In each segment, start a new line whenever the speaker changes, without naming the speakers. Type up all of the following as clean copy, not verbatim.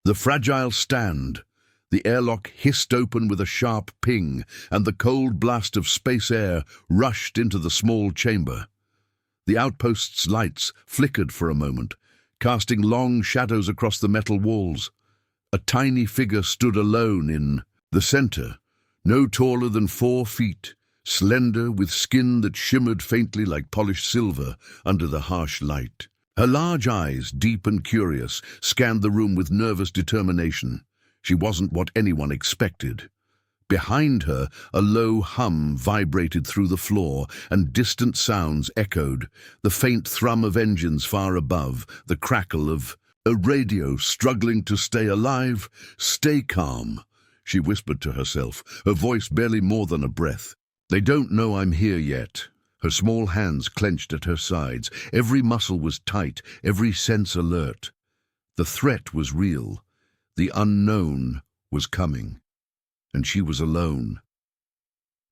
The fragile stand. The airlock hissed open with a sharp ping, and the cold blast of space air rushed into the small chamber. The outpost's lights flickered for a moment, casting long shadows across the metal walls. A tiny figure stood alone in the center, no taller than 4 feet, slender with skin that shimmered faintly like polished silver under the harsh light. Her large eyes, deep and curious, scanned the room with nervous determination. She wasn't what anyone expected. Behind her, a low hum vibrated through the floor, and distant sounds echoed, the faint thrum of engines far above, the crackle of a radio struggling to stay alive. "Stay calm," she whispered to herself, her voice barely more than a breath. "They don't know I'm here yet." Her small hands clenched at her sides. Every muscle was tight, every sense alert. The threat was real. The unknown was coming. And she was alone.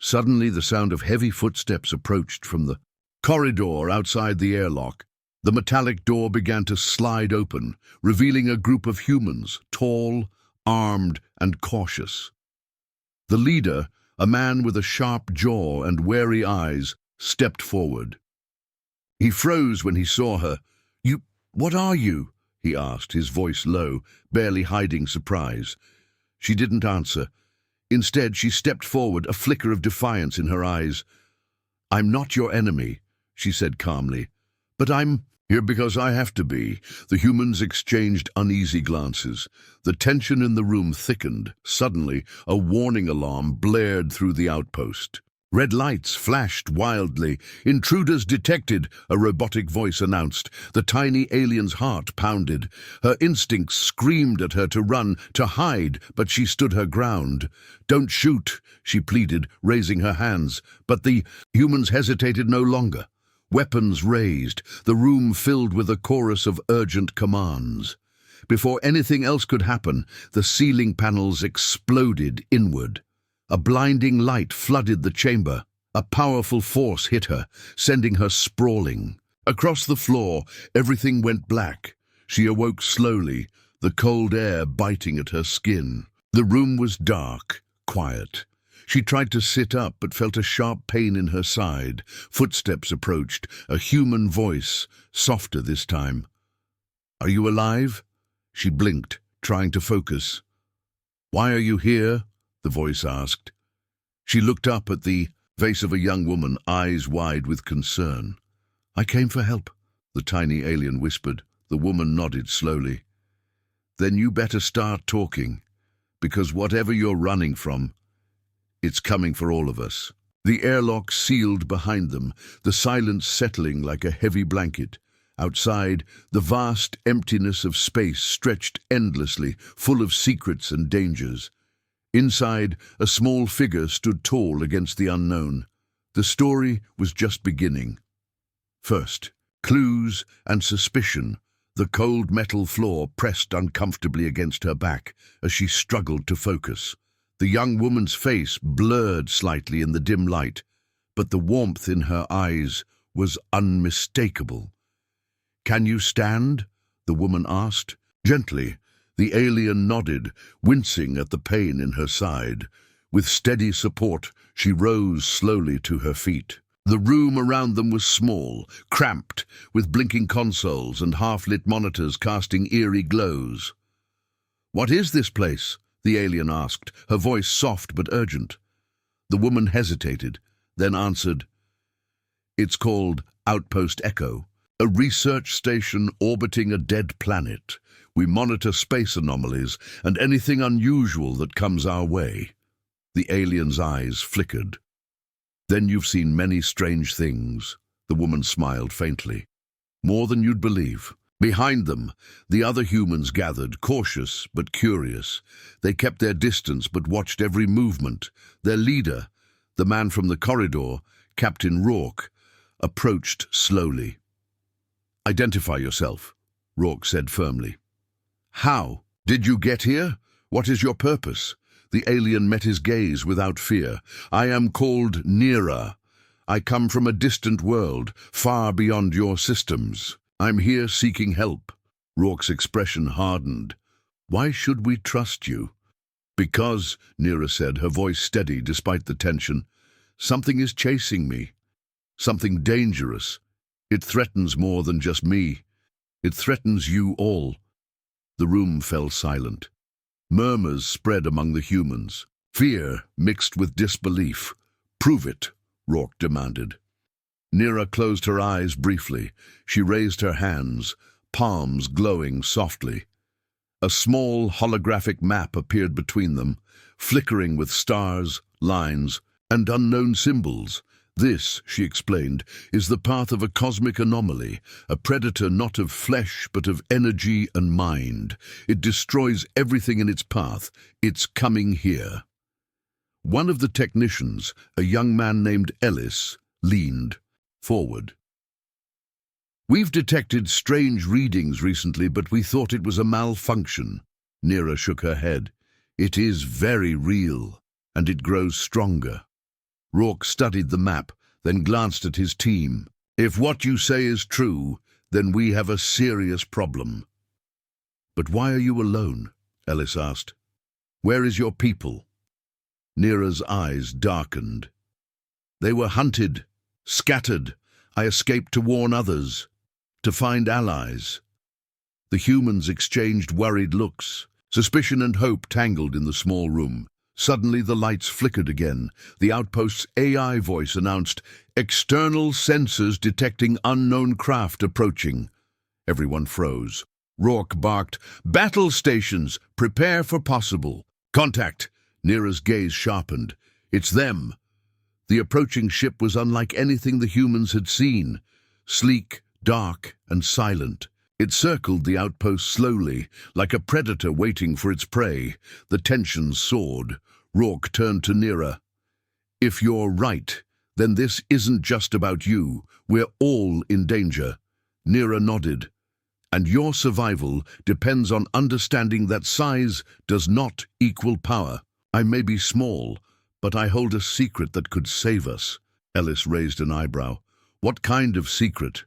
Suddenly, the sound of heavy footsteps approached from the corridor outside the airlock. The metallic door began to slide open, revealing a group of humans, tall, armed, and cautious. The leader, a man with a sharp jaw and wary eyes, stepped forward. He froze when he saw her. What are you?" he asked, his voice low, barely hiding surprise. She didn't answer. Instead, she stepped forward, a flicker of defiance in her eyes. "I'm not your enemy," she said calmly, "but I'm here because I have to be." The humans exchanged uneasy glances. The tension in the room thickened. Suddenly, a warning alarm blared through the outpost. Red lights flashed wildly. "Intruders detected," a robotic voice announced. The tiny alien's heart pounded. Her instincts screamed at her to run, to hide, but she stood her ground. "Don't shoot," she pleaded, raising her hands. But the humans hesitated no longer. Weapons raised, the room filled with a chorus of urgent commands. Before anything else could happen, the ceiling panels exploded inward. A blinding light flooded the chamber. A powerful force hit her, sending her sprawling. Across the floor, everything went black. She awoke slowly, the cold air biting at her skin. The room was dark, quiet. She tried to sit up, but felt a sharp pain in her side. Footsteps approached, a human voice, softer this time. "Are you alive?" She blinked, trying to focus. "Why are you here?" the voice asked. She looked up at the face of a young woman, eyes wide with concern. "I came for help," the tiny alien whispered. The woman nodded slowly. "Then you better start talking, because whatever you're running from, it's coming for all of us." The airlock sealed behind them, the silence settling like a heavy blanket. Outside, the vast emptiness of space stretched endlessly, full of secrets and dangers. Inside, a small figure stood tall against the unknown. The story was just beginning. First, clues and suspicion. The cold metal floor pressed uncomfortably against her back as she struggled to focus. The young woman's face blurred slightly in the dim light, but the warmth in her eyes was unmistakable. "Can you stand?" the woman asked. Gently, the alien nodded, wincing at the pain in her side. With steady support, she rose slowly to her feet. The room around them was small, cramped, with blinking consoles and half-lit monitors casting eerie glows. "What is this place?" the alien asked, her voice soft but urgent. The woman hesitated, then answered, "It's called Outpost Echo, a research station orbiting a dead planet. We monitor space anomalies and anything unusual that comes our way." The alien's eyes flickered. "Then you've seen many strange things," the woman smiled faintly. "More than you'd believe." Behind them, the other humans gathered, cautious but curious. They kept their distance but watched every movement. Their leader, the man from the corridor, Captain Rourke, approached slowly. "Identify yourself," Rourke said firmly. "How? Did you get here? What is your purpose?" The alien met his gaze without fear. "I am called Nira. I come from a distant world, far beyond your systems. I'm here seeking help." Rourke's expression hardened. Why should we trust you? Because, Nira said, her voice steady despite the tension, something is chasing me. Something dangerous. It threatens more than just me. It threatens you all. The room fell silent. Murmurs spread among the humans. Fear mixed with disbelief. Prove it, Rourke demanded. Nira closed her eyes briefly. She raised her hands, palms glowing softly. A small holographic map appeared between them, flickering with stars, lines, and unknown symbols. This, she explained, is the path of a cosmic anomaly, a predator not of flesh but of energy and mind. It destroys everything in its path. It's coming here. One of the technicians, a young man named Ellis, leaned forward. We've detected strange readings recently, but we thought it was a malfunction. Nira shook her head. It is very real, and it grows stronger. Rourke studied the map, then glanced at his team. If what you say is true, then we have a serious problem. But why are you alone? Ellis asked. Where is your people? Nira's eyes darkened. They were hunted, scattered. I escaped to warn others, to find allies. The humans exchanged worried looks. Suspicion and hope tangled in the small room. Suddenly the lights flickered again. The outpost's AI voice announced, "External sensors detecting unknown craft approaching." Everyone froze. Rourke barked, "Battle stations, prepare for possible." "Contact!" Nira's gaze sharpened. "It's them." The approaching ship was unlike anything the humans had seen. Sleek, dark, and silent. It circled the outpost slowly, like a predator waiting for its prey. The tension soared. Rourke turned to Nira. "If you're right, then this isn't just about you. We're all in danger." Nira nodded. "And your survival depends on understanding that size does not equal power. I may be small, but I hold a secret that could save us." Ellis raised an eyebrow. "What kind of secret?"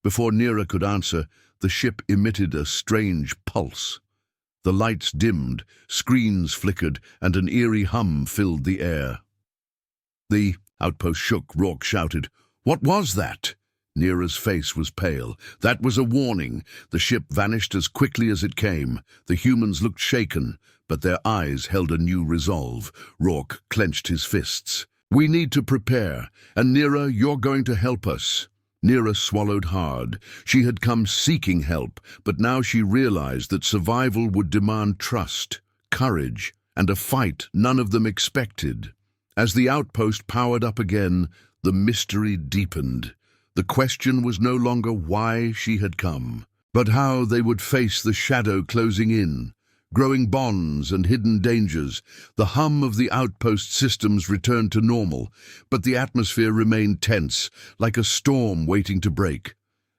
Before Nira could answer, the ship emitted a strange pulse. The lights dimmed, screens flickered, and an eerie hum filled the air. The outpost shook. Rourke shouted, "What was that?" Nira's face was pale. "That was a warning." The ship vanished as quickly as it came. The humans looked shaken, but their eyes held a new resolve. Rourke clenched his fists. "We need to prepare, and Nira, you're going to help us." Nira swallowed hard. She had come seeking help, but now she realized that survival would demand trust, courage, and a fight none of them expected. As the outpost powered up again, the mystery deepened. The question was no longer why she had come, but how they would face the shadow closing in. Growing bonds and hidden dangers, the hum of the outpost systems returned to normal, but the atmosphere remained tense, like a storm waiting to break.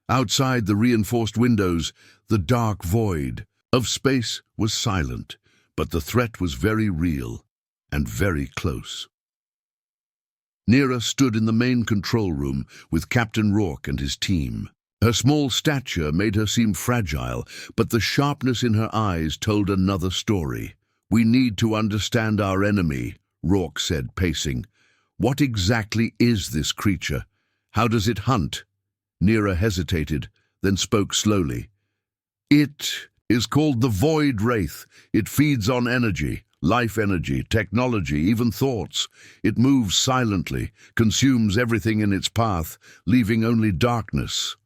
Outside the reinforced windows, the dark void of space was silent, but the threat was very real and very close. Nira stood in the main control room with Captain Rourke and his team. Her small stature made her seem fragile, but the sharpness in her eyes told another story. "We need to understand our enemy," Rourke said, pacing. "What exactly is this creature? How does it hunt?" Nira hesitated, then spoke slowly. "It is called the Void Wraith. It feeds on energy, life energy, technology, even thoughts. It moves silently, consumes everything in its path, leaving only darkness."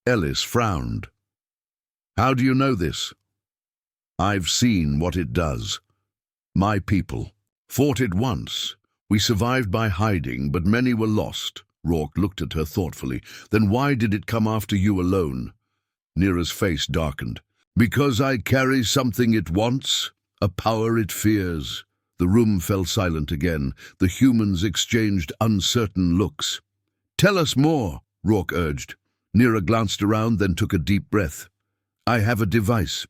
Ellis frowned. "How do you know this?" "I've seen what it does. My people fought it once. We survived by hiding, but many were lost." Rourke looked at her thoughtfully. "Then why did it come after you alone?" Nira's face darkened. "Because I carry something it wants, a power it fears." The room fell silent again. The humans exchanged uncertain looks. "Tell us more," Rourke urged. Nira glanced around, then took a deep breath. "I have a device,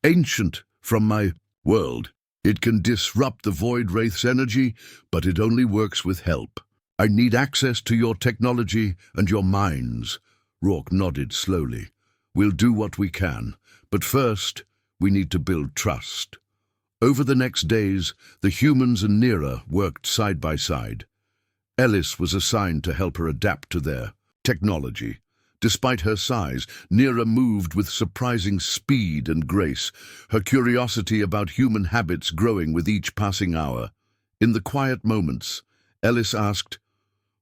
ancient from my world. It can disrupt the Void Wraith's energy, but it only works with help. I need access to your technology and your minds." Rourke nodded slowly. "We'll do what we can, but first, We need to build trust. Over the next days, the humans and Nera worked side by side. Ellis was assigned to help her adapt to their technology. Despite her size, Nera moved with surprising speed and grace, her curiosity about human habits growing with each passing hour. In the quiet moments, Ellis asked,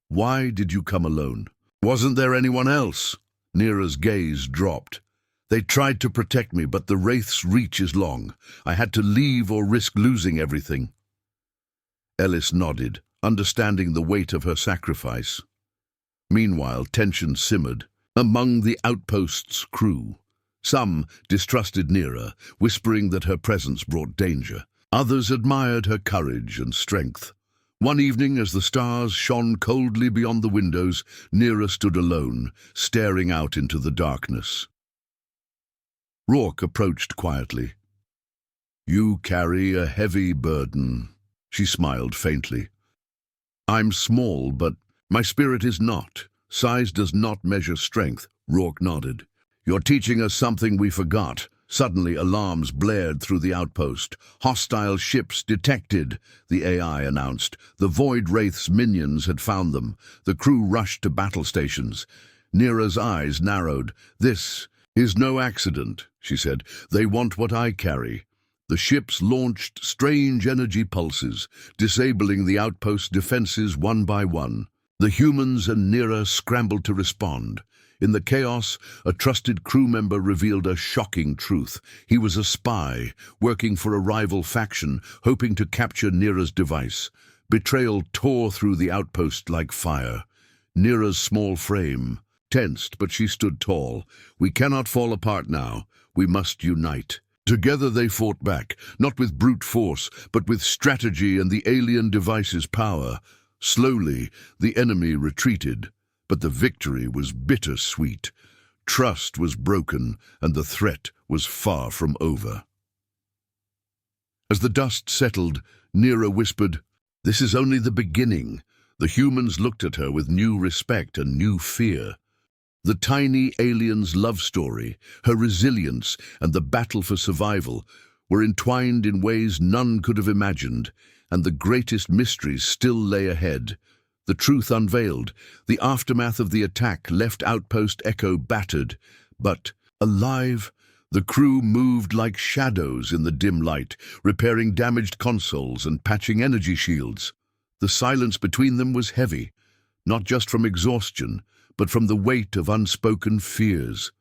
"Why did you come alone? Wasn't there anyone else?" Nera's gaze dropped. "They tried to protect me, but the Wraith's reach is long. I had to leave or risk losing everything." Ellis nodded, understanding the weight of her sacrifice. Meanwhile, tension simmered among the outpost's crew. Some distrusted Nera, whispering that her presence brought danger. Others admired her courage and strength. One evening, as the stars shone coldly beyond the windows, Nera stood alone, staring out into the darkness. Rourke approached quietly. "You carry a heavy burden." She smiled faintly. "I'm small, but my spirit is not. Size does not measure strength." Rourke nodded. "You're teaching us something we forgot." Suddenly, alarms blared through the outpost. "Hostile ships detected," the AI announced. The Void Wraith's minions had found them. The crew rushed to battle stations. Nera's eyes narrowed. "This is no accident," she said. "They want what I carry." The ships launched strange energy pulses, disabling the outpost defenses one by one. The humans and Nera scrambled to respond. In the chaos, a trusted crew member revealed a shocking truth. He was a spy, working for a rival faction, hoping to capture Nera's device. Betrayal tore through the outpost like fire. Nera's small frame tensed, but she stood tall. "We cannot fall apart now. We must unite." Together they fought back, not with brute force, but with strategy and the alien device's power. Slowly, the enemy retreated, but the victory was bittersweet. Trust was broken, and the threat was far from over. As the dust settled, Nera whispered, "This is only the beginning." The humans looked at her with new respect and new fear. The tiny alien's love story, her resilience, and the battle for survival were entwined in ways none could have imagined, and the greatest mysteries still lay ahead. The truth unveiled, the aftermath of the attack left Outpost Echo battered, but alive. The crew moved like shadows in the dim light, repairing damaged consoles and patching energy shields. The silence between them was heavy, not just from exhaustion, but from the weight of unspoken fears.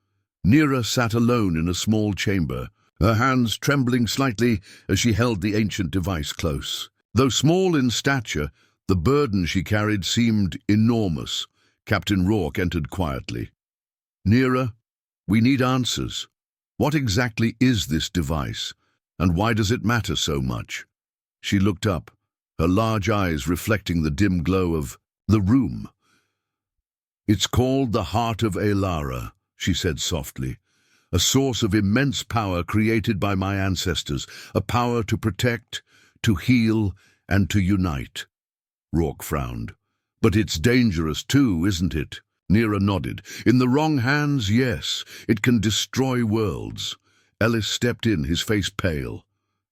Nera sat alone in a small chamber, her hands trembling slightly as she held the ancient device close. Though small in stature, the burden she carried seemed enormous. Captain Rourke entered quietly. "Nera, we need answers. What exactly is this device, and why does it matter so much?" She looked up, her large eyes reflecting the dim glow of the room. "It's called the Heart of Elara," she said softly. "A source of immense power created by my ancestors, a power to protect, to heal, and to unite." Rourke frowned. "But it's dangerous too, isn't it?" Nera nodded. "In the wrong hands, yes. It can destroy worlds." Ellis stepped in, his face pale.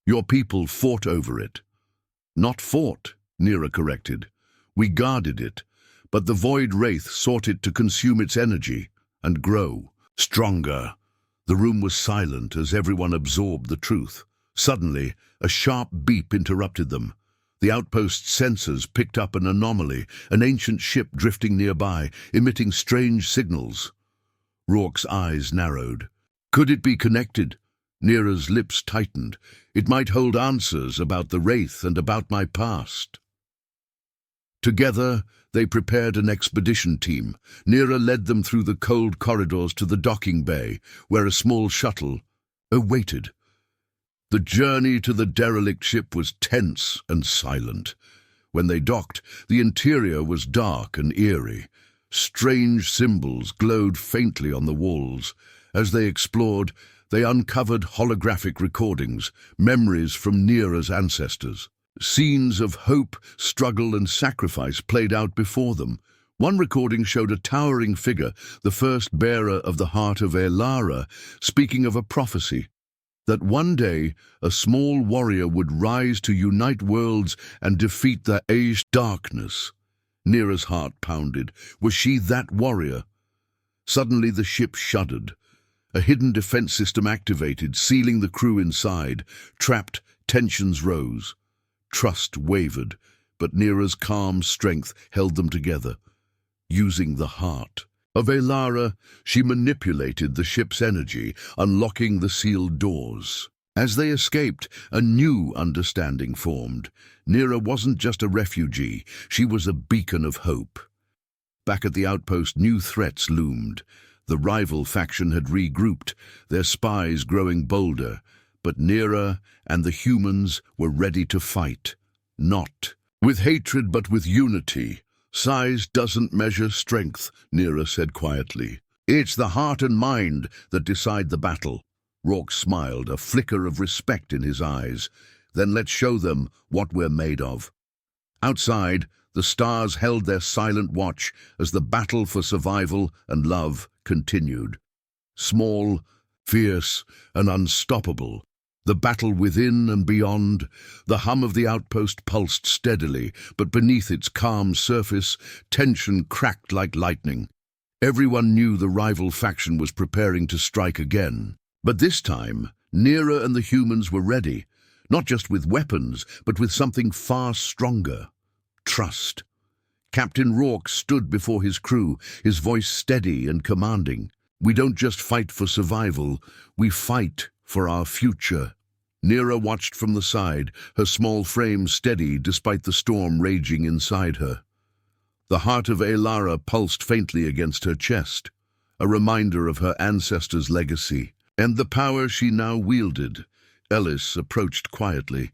"Your people fought over it." "Not fought," Nera corrected. "We guarded it, but the Void Wraith sought it to consume its energy and grow stronger." The room was silent as everyone absorbed the truth. Suddenly, a sharp beep interrupted them. The outpost's sensors picked up an anomaly, an ancient ship drifting nearby, emitting strange signals. Rourke's eyes narrowed. Could it be connected? Nera's lips tightened. It might hold answers about the Wraith and about my past. Together, they prepared an expedition team. Nera led them through the cold corridors to the docking bay, where a small shuttle awaited. The journey to the derelict ship was tense and silent. When they docked, the interior was dark and eerie. Strange symbols glowed faintly on the walls. As they explored, they uncovered holographic recordings, memories from Nera's ancestors. Scenes of hope, struggle, and sacrifice played out before them. One recording showed a towering figure, the first bearer of the Heart of Elara, speaking of a prophecy. That one day a small warrior would rise to unite worlds and defeat the age darkness. Neera's heart pounded. Was she that warrior? Suddenly the ship shuddered. A hidden defense system activated, sealing the crew inside. Trapped, tensions rose. Trust wavered, but Neera's calm strength held them together. Using the heart of Elara, she manipulated the ship's energy, unlocking the sealed doors. As they escaped, a new understanding formed. Neera wasn't just a refugee, she was a beacon of hope. Back at the outpost, new threats loomed. The rival faction had regrouped, their spies growing bolder, but Neera and the humans were ready to fight. Not with hatred, but with unity. Size doesn't measure strength, Neera said quietly. It's the heart and mind that decide the battle. Rourke smiled, a flicker of respect in his eyes. Then let's show them what we're made of. Outside, the stars held their silent watch as the battle for survival and love continued. Small, fierce, and unstoppable. The battle within and beyond, the hum of the outpost pulsed steadily, but beneath its calm surface, tension cracked like lightning. Everyone knew the rival faction was preparing to strike again. But this time, Neera and the humans were ready, not just with weapons, but with something far stronger. Trust. Captain Rourke stood before his crew, his voice steady and commanding. We don't just fight for survival, we fight for our future. Neera watched from the side, her small frame steady despite the storm raging inside her. The heart of Elara pulsed faintly against her chest, a reminder of her ancestors' legacy and the power she now wielded. Ellis approached quietly.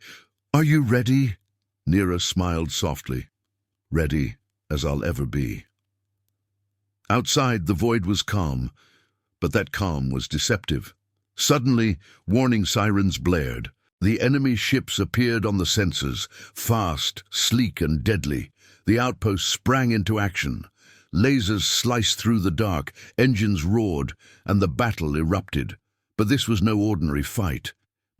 Are you ready? Neera smiled softly. Ready as I'll ever be. Outside, the void was calm, but that calm was deceptive. Suddenly, warning sirens blared. The enemy ships appeared on the sensors, fast, sleek, and deadly. The outpost sprang into action. Lasers sliced through the dark, engines roared, and the battle erupted. But this was no ordinary fight.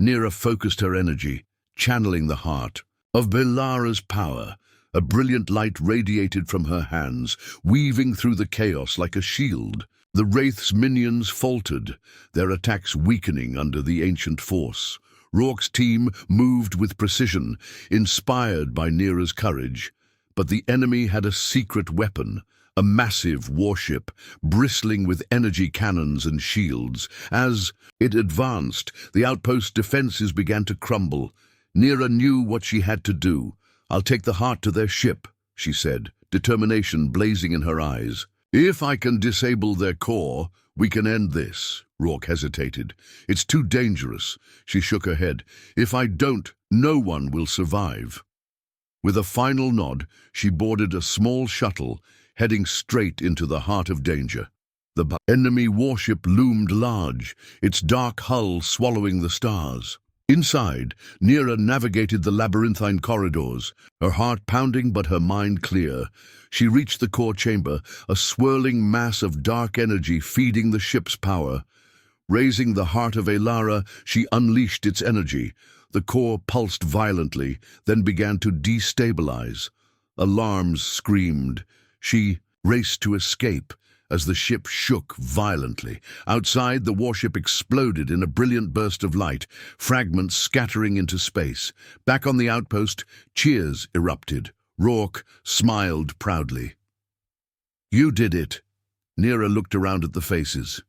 Neera focused her energy, channeling the heart of Belara's power. A brilliant light radiated from her hands, weaving through the chaos like a shield. The Wraith's minions faltered, their attacks weakening under the ancient force. Rourke's team moved with precision, inspired by Neera's courage. But the enemy had a secret weapon, a massive warship, bristling with energy cannons and shields. As it advanced, the outpost's defenses began to crumble. Neera knew what she had to do. I'll take the heart to their ship, she said, determination blazing in her eyes. If I can disable their core, we can end this. Rourke hesitated. It's too dangerous. She shook her head. If I don't, no one will survive. With a final nod, she boarded a small shuttle, heading straight into the heart of danger. The enemy warship loomed large, its dark hull swallowing the stars. Inside, Neera navigated the labyrinthine corridors, her heart pounding but her mind clear. She reached the core chamber, a swirling mass of dark energy feeding the ship's power. Raising the heart of Elara, she unleashed its energy. The core pulsed violently, then began to destabilize. Alarms screamed. She raced to escape as the ship shook violently. Outside, the warship exploded in a brilliant burst of light, fragments scattering into space. Back on the outpost, cheers erupted. Rourke smiled proudly. You did it. Neera looked around at the faces.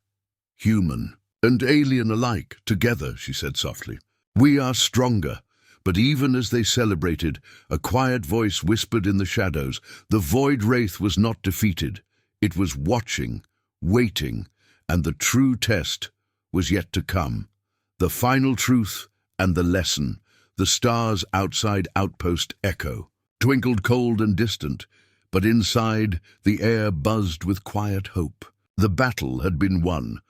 Human and alien alike, together, she said softly. We are stronger. But even as they celebrated, a quiet voice whispered in the shadows. The Void Wraith was not defeated. It was watching, waiting, and the true test was yet to come. The final truth and the lesson. The stars outside outpost echo, twinkled cold and distant, but inside the air buzzed with quiet hope. The battle had been won,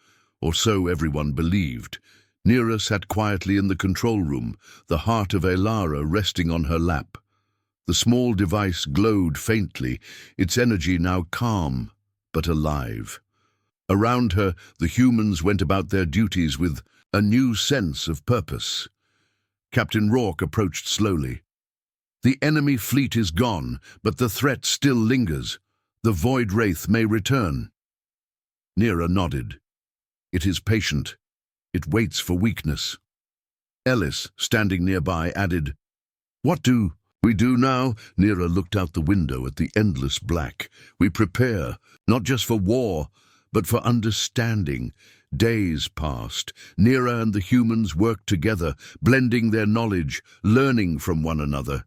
or so everyone believed. Neera sat quietly in the control room, the heart of Elara resting on her lap. The small device glowed faintly, its energy now calm but alive. Around her, the humans went about their duties with a new sense of purpose. Captain Rourke approached slowly. The enemy fleet is gone, but the threat still lingers. The Void Wraith may return. Neera nodded. It is patient. It waits for weakness. Ellis, standing nearby, added, "What do we do now?" Neera looked out the window at the endless black. "We prepare, not just for war, but for understanding." Days passed. Neera and the humans worked together, blending their knowledge, learning from one another.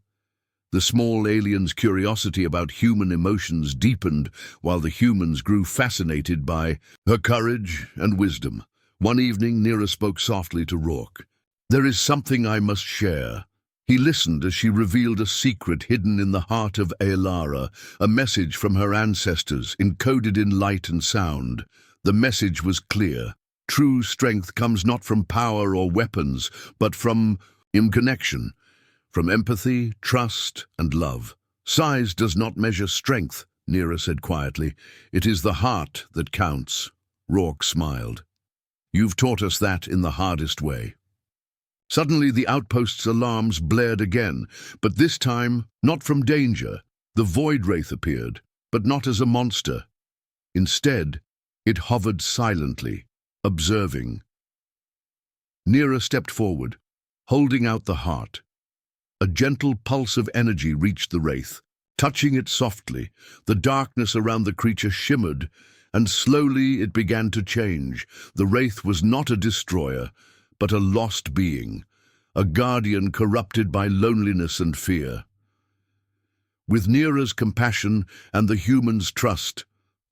The small alien's curiosity about human emotions deepened, while the humans grew fascinated by her courage and wisdom. One evening, Neera spoke softly to Rourke. "There is something I must share." He listened as she revealed a secret hidden in the heart of Aelara, a message from her ancestors, encoded in light and sound. The message was clear. True strength comes not from power or weapons, but from connection, from empathy, trust, and love. "Size does not measure strength," Neera said quietly. "It is the heart that counts." Rourke smiled. "You've taught us that in the hardest way." Suddenly the outpost's alarms blared again, but this time not from danger. The Void Wraith appeared, but not as a monster. Instead, it hovered silently, observing. Neera stepped forward, holding out the heart. A gentle pulse of energy reached the Wraith. Touching it softly, the darkness around the creature shimmered, and slowly it began to change. The Wraith was not a destroyer, but a lost being, a guardian corrupted by loneliness and fear. With Neera's compassion and the human's trust,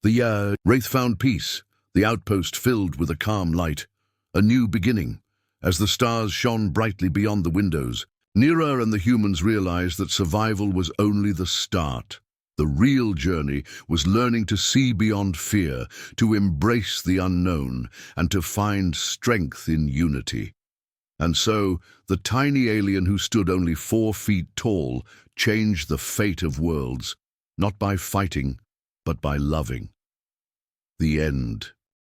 the Wraith found peace, the outpost filled with a calm light, a new beginning. As the stars shone brightly beyond the windows, Neera and the humans realized that survival was only the start. The real journey was learning to see beyond fear, to embrace the unknown, and to find strength in unity. And so, the tiny alien who stood only 4 feet tall changed the fate of worlds, not by fighting, but by loving. The end.